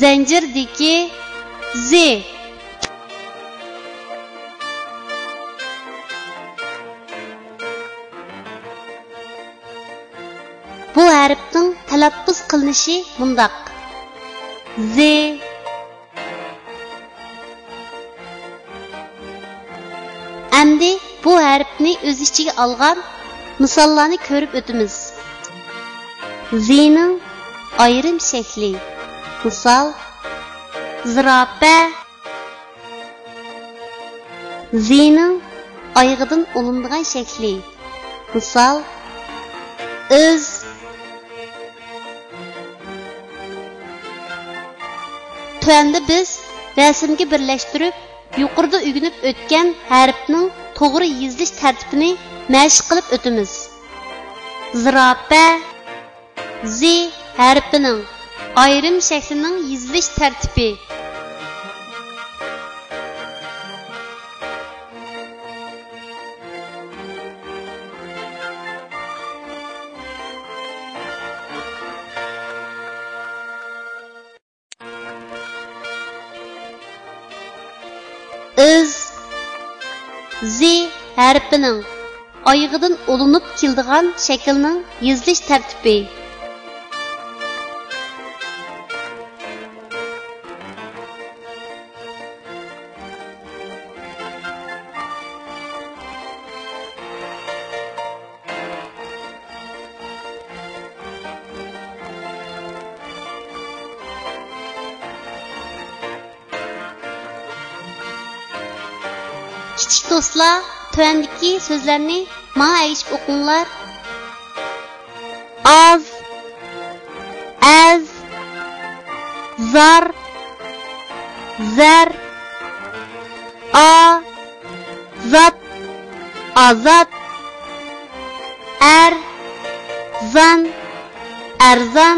Zanjirdagi Z. Bu harfning talaffuz qilinishi bundaq. Z. Endi bu harfni o'z ichiga olgan misollarni ko'rib o'tamiz. Z'ning ayrim shakli. Misol: zirafa. Z'ning oyog'idan olingan shakli. Misol: o'z. Tuanda biz rasmga birlashtirib, yuqorida o'rganib o'tgan harfning to'g'ri yozilish tartibini mashq qilib o'tamiz. Zirafa Z harfining ayrim shaklining yozilish tartibi. Öz Z harfining oyog'idan olinib keladigan shaklning yozilish tartibi. Kichik do'stlar, tuandagi so'zlarni menga aytib o'qinglar. Az, az, zar, zar, zat, azat, zan, arzan,